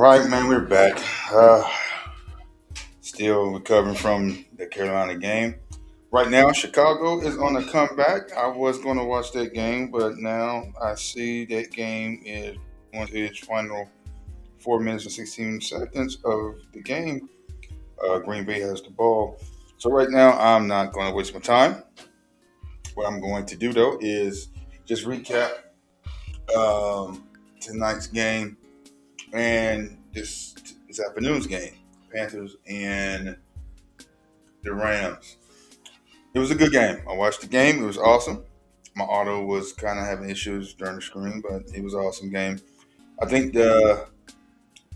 right, man, we're back. Uh, Still recovering from the Carolina game. Right now, Chicago is on a comeback. I was going to watch that game, but now I see that game is on its final 4 minutes and 16 seconds of the game. Green Bay has the ball. So right now, I'm not going to waste my time. What I'm going to do though is just recap tonight's game and this afternoon's game, Panthers and the Rams. It was a good game. I watched the game. It was awesome. My auto was kind of having issues during the screen, but it was an awesome game. I think the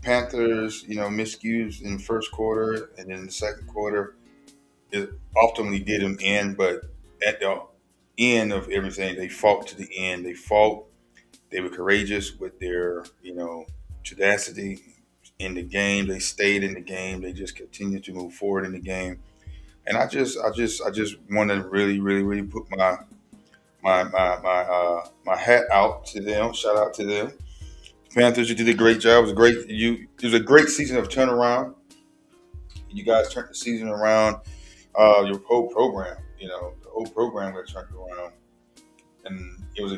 Panthers, miscues in the first quarter and then the second quarter, it ultimately did them in, but at the end of everything, they fought to the end. They fought. They were courageous with their, tenacity in the game. They stayed in the game. They just continued to move forward in the game. And I just want to really, really, really put my hat out to them. Shout out to them. Panthers, you did a great job. It was a great season of turnaround. You guys turned the season around. Your whole program, the whole program got turned around, and it was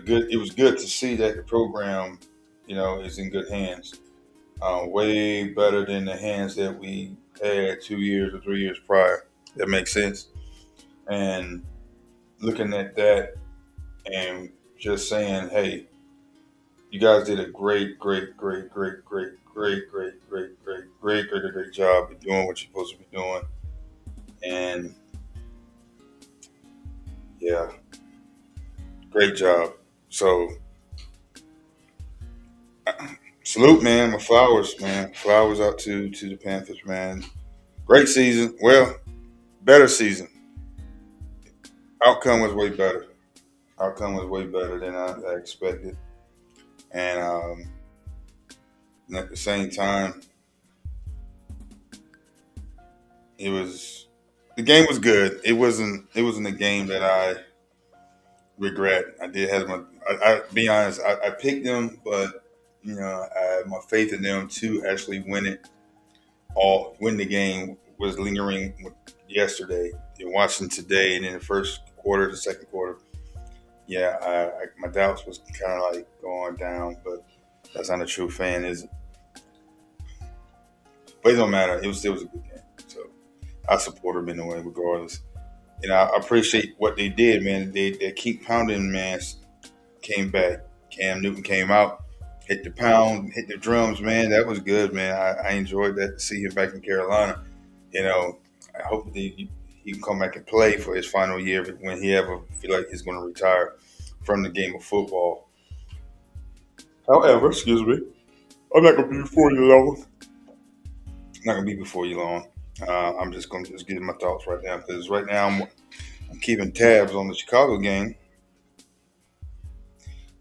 good to see that the program, is in good hands. Way better than the hands that we had 2 years or 3 years prior. That makes sense. And looking at that and just saying, hey, you guys did a great, great, great, great, great, great, great, great, great, great, great, great job of doing what you're supposed to be doing. And yeah, great job. So salute, man. My flowers, man. Flowers out to the Panthers, man. Great season. Well, better season. Outcome was way better. Outcome was way better than I expected. And at the same time, it was the game was good. It wasn't a game that I regret. I did have I be honest. I picked them, but my faith in them to actually win the game was lingering yesterday. And watching today, and in the first quarter, the second quarter, yeah, my doubts was kind of like going down, but that's not a true fan, is it? But it don't matter. It was a good game, so I support them anyway, regardless. I appreciate what they did, man. They keep pounding, man. Came back. Cam Newton came out, hit the pound, hit the drums, man. That was good, man. I enjoyed that to see him back in Carolina. I hope that he can come back and play for his final year when he ever feel like he's going to retire from the game of football. However, excuse me, I'm not going to be before you long. Not going to be before you long. I'm just going to just give my thoughts right now because right now I'm keeping tabs on the Chicago game.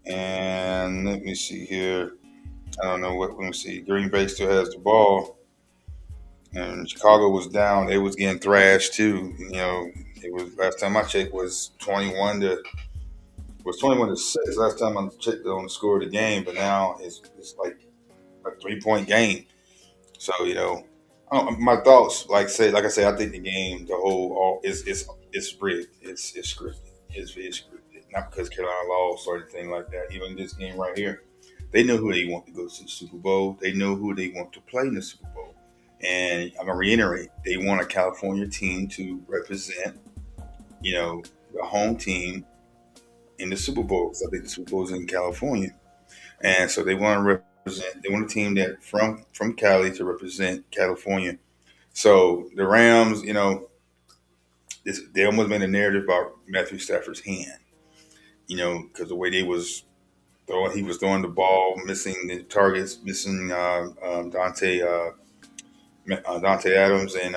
And let me see here. I don't know what. Let me see. Green Bay still has the ball, and Chicago was down. They was getting thrashed too. It was last time I checked was 21-6. Last time I checked on the score of the game, but now it's like a 3 point game. So my thoughts, like I said, I think the game, the whole, all it's rigged. It's scripted. It's scripted. Not because Carolina lost or anything like that. Even this game right here, they know who they want to go to the Super Bowl. They know who they want to play in the Super Bowl. And I'm gonna reiterate, they want a California team to represent, the home team in the Super Bowl. 'Cause I think the Super Bowl is in California, and so they want to represent. They want a team that from Cali to represent California. So the Rams, they almost made a narrative about Matthew Stafford's hand. Because the way he was throwing the ball, missing the targets, missing Dante Adams and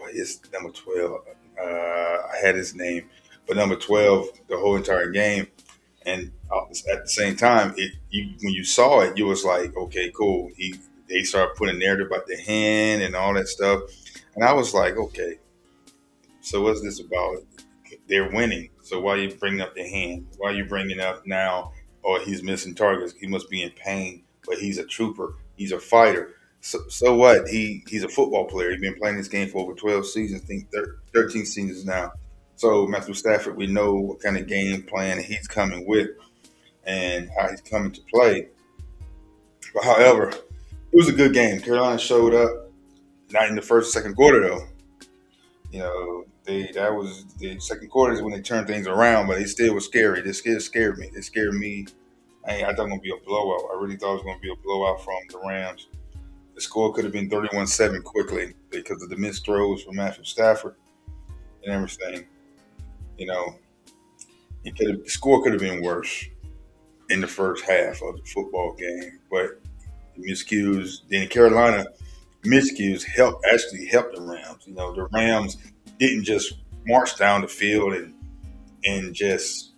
it's number 12. I had his name, but number 12 the whole entire game. And at the same time, when you saw it, you was like, okay, cool. They started putting a narrative about the hand and all that stuff, and I was like, okay, so what's this about? They're winning, so why are you bringing up the hand? Why are you bringing up now? Oh, he's missing targets. He must be in pain. but he's a trooper. He's a fighter. So what? He's a football player. He's been playing this game for over 12 seasons. I think 13 seasons now. So Matthew Stafford, we know what kind of game plan he's coming with and how he's coming to play. But however, it was a good game. Carolina showed up, not in the first, second quarter though. That was the second quarter is when they turned things around, but it still was scary. This still scared me. It scared me. I thought it was going to be a blowout. I really thought it was going to be a blowout from the Rams. The score could have been 31-7 quickly because of the missed throws from Matthew Stafford and everything. You know, the score could have been worse in the first half of the football game, but the miscues, then Carolina miscues actually helped the Rams. The Rams didn't just march down the field and just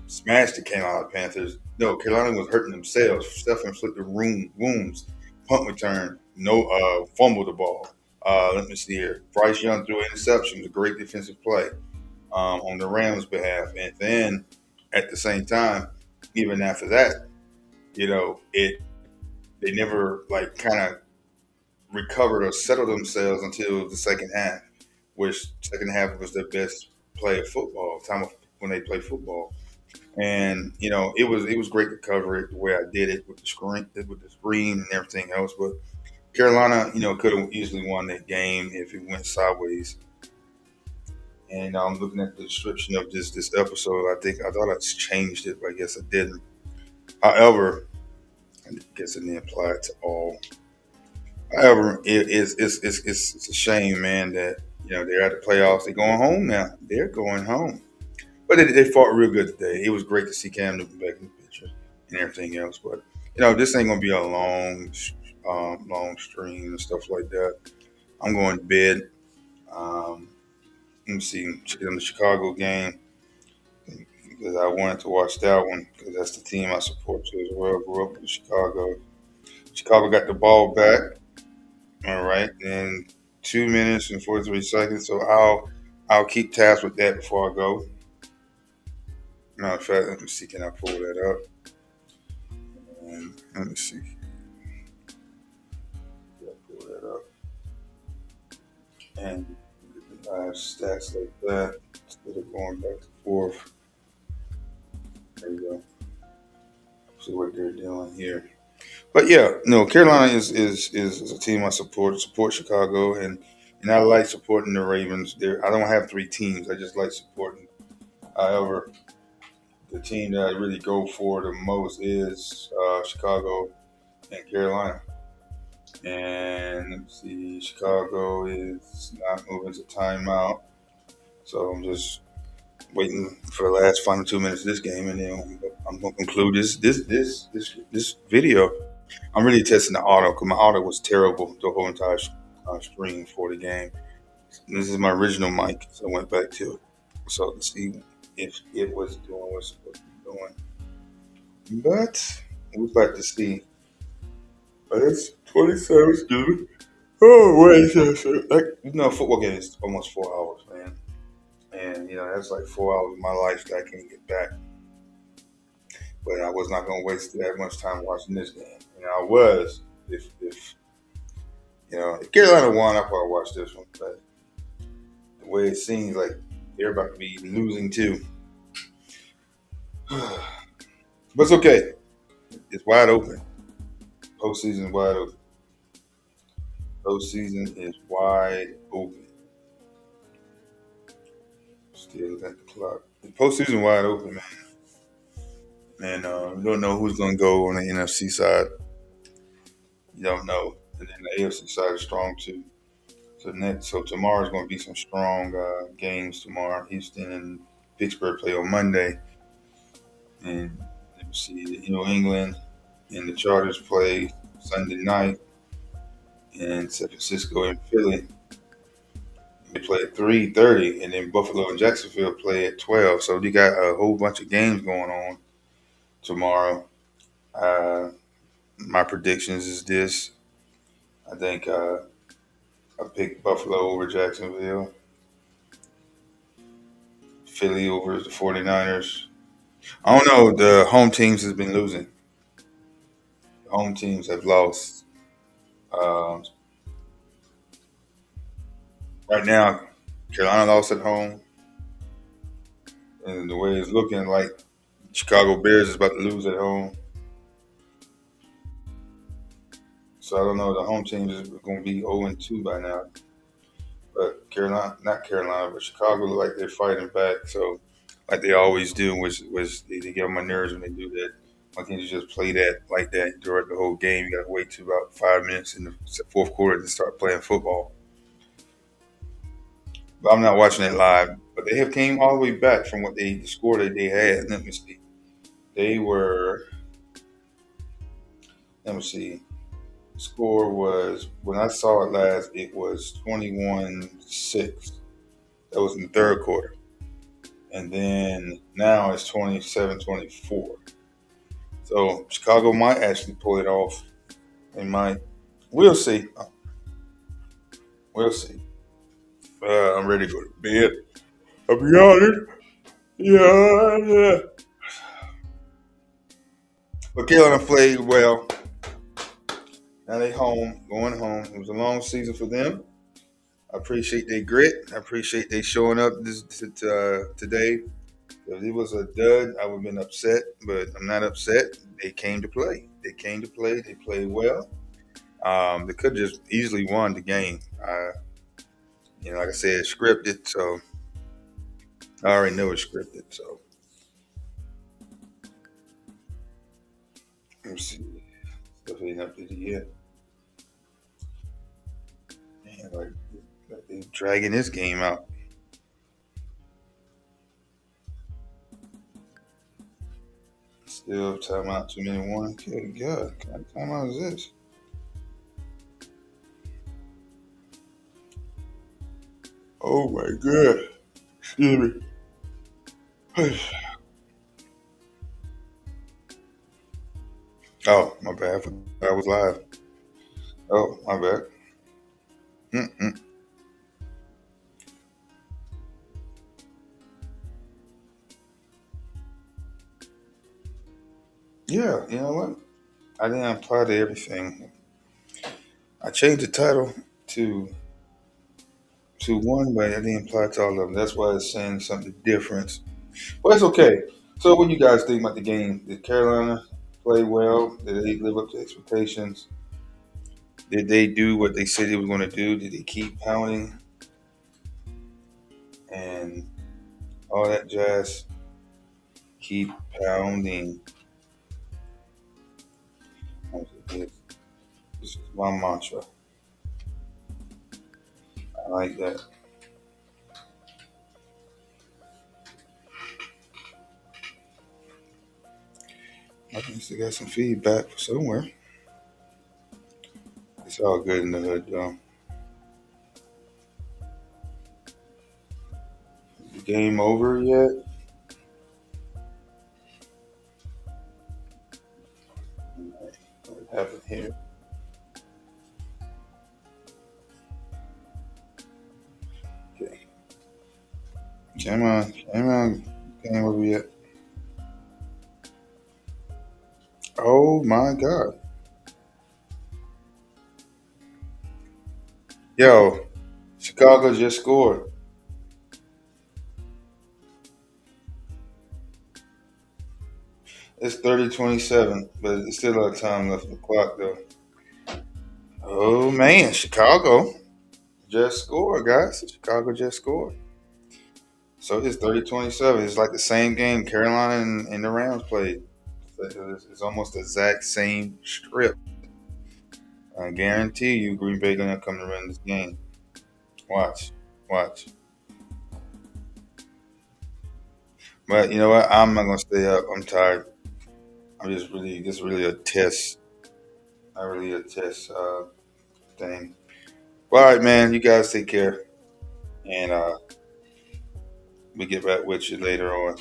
smash the Carolina Panthers. No, Carolina was hurting themselves, self-inflicted wounds, punt return, no fumble the ball. Let me see here. Bryce Young threw an interception, was a great defensive play on the Rams' behalf, and then at the same time, even after that, they never like kind of recovered or settled themselves until the second half, which second half was their best play of football time of when they play football. And it was great to cover it the way I did it with the screen and everything else. But Carolina, could have easily won that game if it went sideways. And I'm looking at the description of this episode. I thought I changed it, but I guess I didn't. However, I guess it didn't apply it to all. However, it's a shame, man, that they're at the playoffs. They're going home now. They're going home. But they fought real good today. It was great to see Cam Newton back in the picture and everything else. But this ain't gonna be a long stream and stuff like that. I'm going to bed. Let me see, check on the Chicago game because I wanted to watch that one because that's the team I support too as well. Grew up in Chicago. Chicago got the ball back. All right, in 2 minutes and 43 seconds. So I'll keep tabs with that before I go. Matter of fact, let me see. Can I pull that up? Let me see. Can I pull that up? And get the live stats like that instead of going back and forth. There you go. See what they're doing here. But yeah, no, Carolina is a team I support Chicago, and I like supporting the Ravens. I don't have three teams. I just like supporting. However, the team that I really go for the most is Chicago and Carolina. And let's see, Chicago is not moving to timeout, so I'm just waiting for the last final 2 minutes of this game, and then I'm gonna conclude this video. I'm really testing the auto because my auto was terrible the whole entire stream for the game. This is my original mic, so I went back to it. So to see if it was doing what it's supposed to be doing. But we're about to see. But it's 27 students. Oh, wait. Football game is almost 4 hours, man. And, that's like 4 hours of my life that I can't get back. But I was not going to waste that much time watching this game. I was. If Carolina won, I'd probably watch this one. But the way it seems like they're about to be losing too. But it's okay. It's wide open. Postseason is wide open. Postseason is wide open. Still looking at the clock. The postseason wide open, man. And you don't know who's going to go on the NFC side. You don't know. And then the AFC side is strong too. So tomorrow's going to be some strong games tomorrow. Houston and Pittsburgh play on Monday. And let me see, New England and the Chargers play Sunday night. And San Francisco and Philly, they play at 3:30. And then Buffalo and Jacksonville play at 12. So you got a whole bunch of games going on tomorrow. My predictions is this. I think I picked Buffalo over Jacksonville. Philly over the 49ers. I don't know. The home teams has been losing. The home teams have lost. Um, right now, Carolina lost at home, and the way it's looking like Chicago Bears is about to lose at home. So I don't know. The home team is going to be 0-2 by now. But Carolina, not Carolina, but Chicago look like they're fighting back. So like they always do, which they get on my nerves when they do that. Why can't you just play that like that during the whole game? You got to wait to about 5 minutes in the fourth quarter to start playing football. But I'm not watching it live. But they have came all the way back from what the score that they had. Let me see. They were. Let me see. Score was when I saw it last. It was 21-6. That was in the third quarter. And then now it's 27-24. So Chicago might actually pull it off. They might. We'll see. We'll see. I'm ready to go to bed. I'll be honest. Yeah. But Carolina played well. Now they home, going home. It was a long season for them. I appreciate their grit. I appreciate they showing up today. If it was a dud, I would have been upset, but I'm not upset. They came to play. They came to play. They played well. They could have just easily won the game. Like I said, it's scripted, so I already know it's scripted. So let me see. Stuff ain't updated yet. Man, like they dragging this game out. Still timeout 2-1. Good God, what kind of timeout is this? Oh my God. Excuse me. Oh, my bad. I forgot I was live. Oh, my bad. Mm-mm. Yeah, you know what? I didn't apply to everything. I changed the title to one, but I didn't apply to all of them. That's why it's saying something different. But it's okay. So, what do you guys think about the game? Did Carolina play well? Did they live up to expectations? Did they do what they said they were going to do? Did they keep pounding and all that jazz? Keep pounding. This is my mantra. I like that. I think still got some feedback somewhere. It's all good in the hood, though. The game over yet? What happened here? Okay. Come on. Game over yet? Oh my God. Yo, Chicago just scored. It's 30-27, but it's still a lot of time left on the clock, though. Oh man, Chicago just scored, guys. Chicago just scored. So it's 30-27. It's like the same game Carolina and the Rams played. It's almost the exact same strip. I guarantee you Green Bay gonna come to win this game. Watch. Watch. But you know what? I'm not gonna stay up. I'm tired. This is really a test. Not really a test thing. Well, all right, man. You guys take care. And we get back with you later on.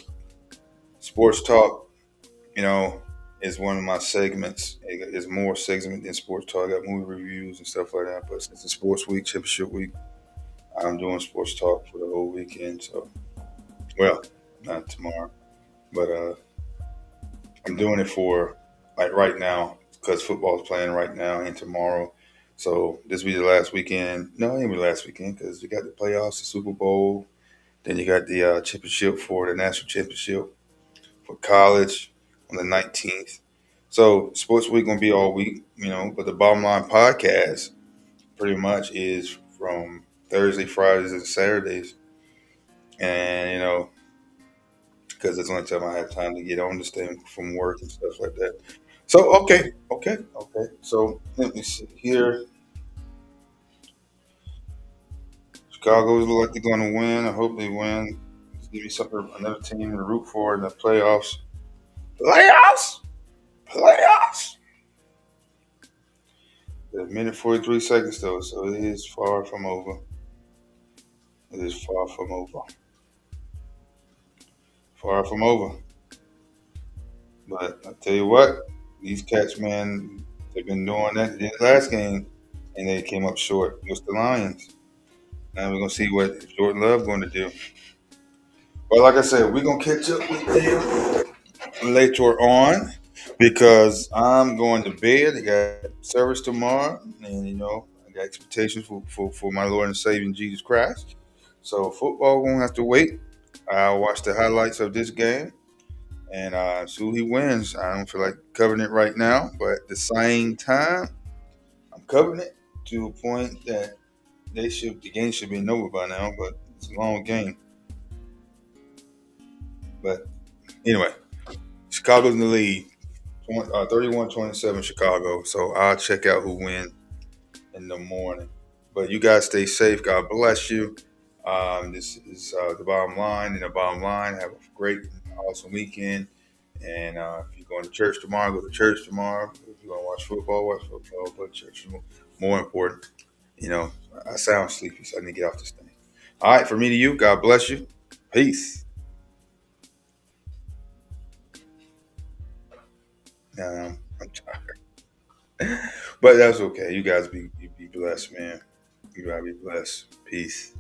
Sports talk, you know, is one of my segments. It's more segment than sports talk. I got movie reviews and stuff like that. But since it's sports week, championship week, I'm doing sports talk for the whole weekend. So, well, not tomorrow, but I'm doing it for like right now. because football's playing right now and tomorrow. So this will be the last weekend. No, it ain't be the last weekend because you got the playoffs, the Super Bowl. Then you got the championship for the national championship for college on the 19th. So sports week gonna be all week, But the bottom line podcast pretty much is from Thursday, Fridays, and Saturdays, and because it's the only time I have time to get on this thing from work and stuff like that. So okay. So let me see here. Chicago's look like they're going to win. I hope they win. Give me something, another team to root for in the playoffs. Playoffs, playoffs. A minute 43 seconds though, so it is far from over. It is far from over. Far from over. But I tell you what, these cats, man, they've been doing that. They did the last game, and they came up short with the Lions. Now we're gonna see what Jordan Love going to do. But like I said, we're gonna catch up with them later on because I'm going to bed. I got service tomorrow, and I got expectations for my Lord and Savior Jesus Christ. So football won't have to wait. I'll watch the highlights of this game and see who he wins. I don't feel like covering it right now, but at the same time, I'm covering it to a point that the game should be over by now, but it's a long game. But anyway, Chicago's in the lead, 31-27 Chicago. So I'll check out who wins in the morning. But you guys stay safe. God bless you. This is the bottom line. And the bottom line, have a great, awesome weekend. And if you're going to church tomorrow, go to church tomorrow. If you're going to watch football, watch football. But church is more important. I sound sleepy, so I need to get off this thing. All right, from me to you, God bless you. Peace. I'm tired, but that's okay. You guys be blessed, man. You gotta be blessed. Peace.